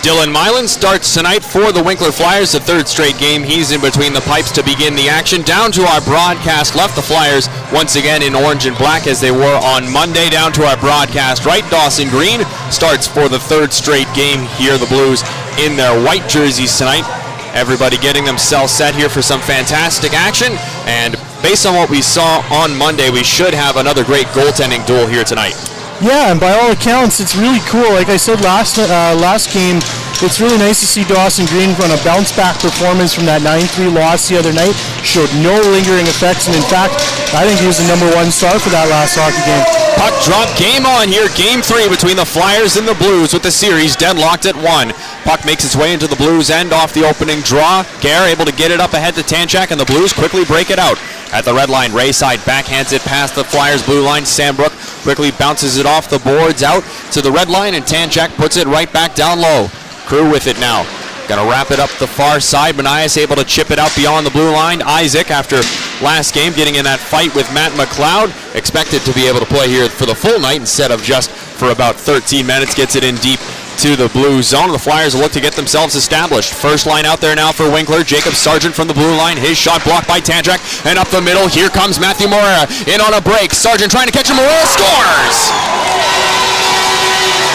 Dylan Milan starts tonight for the Winkler Flyers, the third straight game. He's in between the pipes to begin the action. Down to our broadcast left, the Flyers once again in orange and black as they were on Monday. Down to our broadcast right, Dawson Green starts for the third straight game here. The Blues in their white jerseys tonight. Everybody getting themselves set here for some fantastic action. And based on what we saw on Monday, we should have another great goaltending duel here tonight. Yeah, and by all accounts, it's really cool. Like I said last game, it's really nice to see Dawson Green run a bounce-back performance from that 9-3 loss the other night. Showed no lingering effects, and in fact, I think he was the #1 star for that last hockey game. Puck drop, game on here. Game 3 between the Flyers and the Blues with the series deadlocked at 1. Puck makes its way into the Blues end off the opening draw. Gare able to get it up ahead to Tanchak, and the Blues quickly break it out. At the red line, Rayside backhands it past the Flyers' blue line. Sambrook quickly bounces it off the boards out to the red line, and Tanchak puts it right back down low. Crew with it now. Gonna wrap it up the far side. Manias able to chip it out beyond the blue line. Isaac, after last game, getting in that fight with Matt McLeod, expected to be able to play here for the full night instead of just for about 13 minutes. Gets it in deep to the blue zone. The Flyers will look to get themselves established. First line out there now for Winkler. Jacob Sargent from the blue line. His shot blocked by Tanchak. And up the middle, here comes Matthew Moreira. In on a break. Sargent trying to catch him. Moreira scores!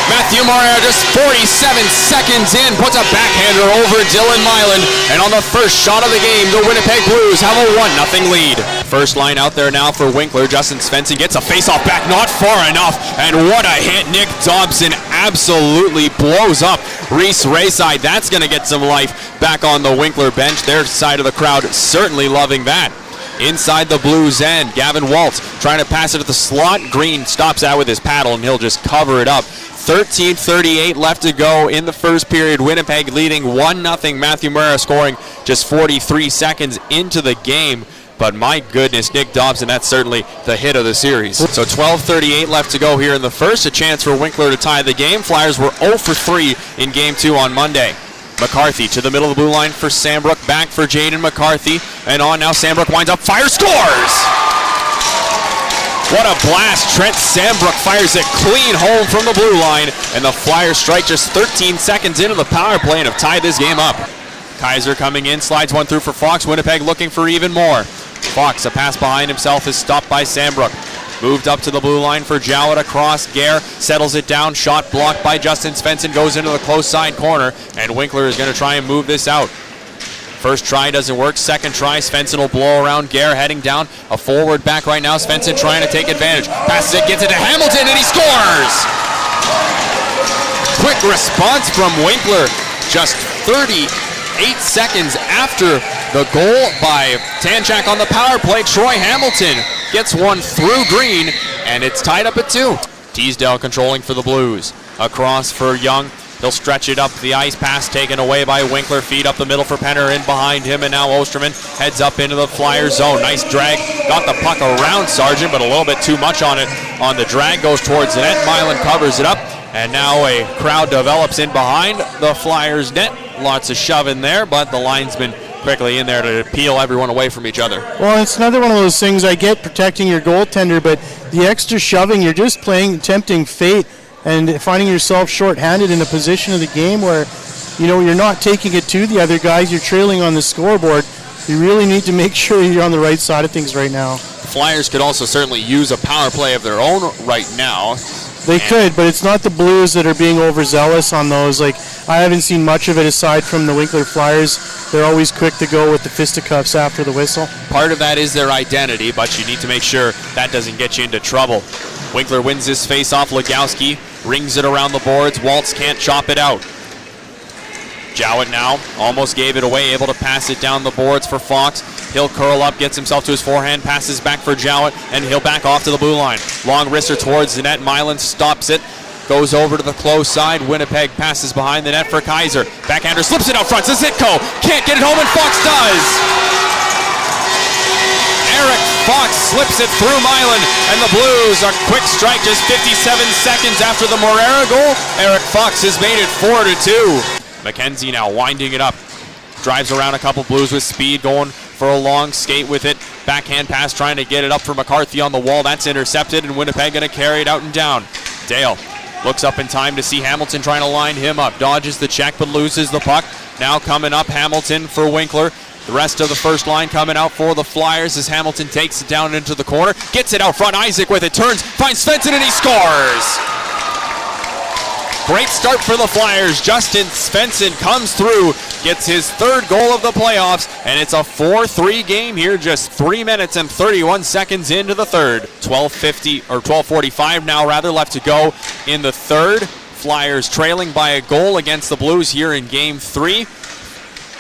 Matthew Moreira just 47 seconds in, puts a backhander over Dylan Milan, and on the first shot of the game, the Winnipeg Blues have a 1-0 lead. First line out there now for Winkler. Justin Svensson gets a face-off back, not far enough, and what a hit. Nick Dobson absolutely blows up Reese Rayside. That's going to get some life back on the Winkler bench. Their side of the crowd certainly loving that. Inside the Blues end, Gavin Waltz trying to pass it at the slot. Green stops that with his paddle, and he'll just cover it up. 13:38 left to go in the first period. Winnipeg leading 1-0. Matthew Moreira scoring just 43 seconds into the game. But my goodness, Nick Dobson, that's certainly the hit of the series. So 12:38 left to go here in the first. A chance for Winkler to tie the game. Flyers were 0 for 3 in Game 2 on Monday. McCarthy to the middle of the blue line for Sambrook. Back for Jaden McCarthy. And on now, Sambrook winds up, fire, scores! What a blast. Trent Sambrook fires it clean home from the blue line, and the Flyers strike just 13 seconds into the power play and have tied this game up. Kaiser coming in, slides one through for Fox. Winnipeg looking for even more. Fox, a pass behind himself, is stopped by Sambrook. Moved up to the blue line for Jowett across. Gare settles it down. Shot blocked by Justin Svensson. Goes into the close side corner, and Winkler is going to try and move this out. First try doesn't work. Second try, Svensson will blow around. Gare heading down. A forward back right now. Svensson trying to take advantage. Passes it, gets it to Hamilton, and he scores! Quick response from Winkler. Just 38 seconds after the goal by Tanchak on the power play. Troy Hamilton gets one through Green, and it's tied up at 2. Teasdale controlling for the Blues. Across for Young. He'll stretch it up the ice. Pass taken away by Winkler. Feed up the middle for Penner. In behind him, and now Osterman heads up into the Flyers zone. Nice drag. Got the puck around Sargent, but a little bit too much on it. On the drag, goes towards the net. Milan covers it up, and now a crowd develops in behind the Flyers net. Lots of shoving there, but the linesman quickly in there to peel everyone away from each other. Well, it's another one of those things. I get protecting your goaltender, but the extra shoving, you're just tempting fate and finding yourself shorthanded in a position of the game where, you know, you're not taking it to the other guys, you're trailing on the scoreboard. You really need to make sure you're on the right side of things right now. The Flyers could also certainly use a power play of their own right now. They could, but it's not the Blues that are being overzealous on those. Like, I haven't seen much of it aside from the Winkler Flyers. They're always quick to go with the fisticuffs after the whistle. Part of that is their identity, but you need to make sure that doesn't get you into trouble. Winkler wins this face-off. Legowski rings it around the boards. Waltz can't chop it out. Jowett now almost gave it away, able to pass it down the boards for Fox. He'll curl up, gets himself to his forehand, passes back for Jowett, and he'll back off to the blue line. Long wrister towards the net. Milan stops it, goes over to the close side. Winnipeg passes behind the net for Kaiser. Backhander slips it out front. Zizitko can't get it home, and Fox does. Eric Fox slips it through Milan, and the Blues are quick strike just 57 seconds after the Moreira goal. Eric Fox has made it 4-2. McKenzie now winding it up. Drives around a couple Blues with speed, going for a long skate with it. Backhand pass trying to get it up for McCarthy on the wall. That's intercepted, and Winnipeg going to carry it out and down. Dale Looks up in time to see Hamilton trying to line him up. Dodges the check but loses the puck. Now coming up Hamilton for Winkler. The rest of the first line coming out for the Flyers as Hamilton takes it down into the corner. Gets it out front. Isaac with it. Turns. Finds Svensson and he scores. Great start for the Flyers. Justin Svensson comes through, gets his third goal of the playoffs, and it's a 4-3 game here, just 3 minutes and 31 seconds into the third. 12:45 now left to go in the third. Flyers trailing by a goal against the Blues here in game 3.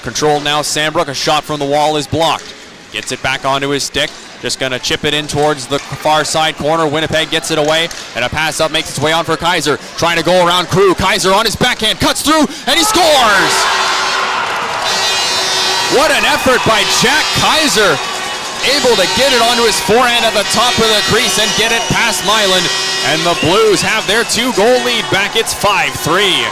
Controlled now Sandbrook. A shot from the wall is blocked. Gets it back onto his stick. Just going to chip it in towards the far side corner. Winnipeg gets it away, and a pass up makes its way on for Kaiser. Trying to go around Crew. Kaiser on his backhand, cuts through, and he scores! What an effort by Jack Kaiser. Able to get it onto his forehand at the top of the crease and get it past Milan. And the Blues have their 2-goal lead back. It's 5-3.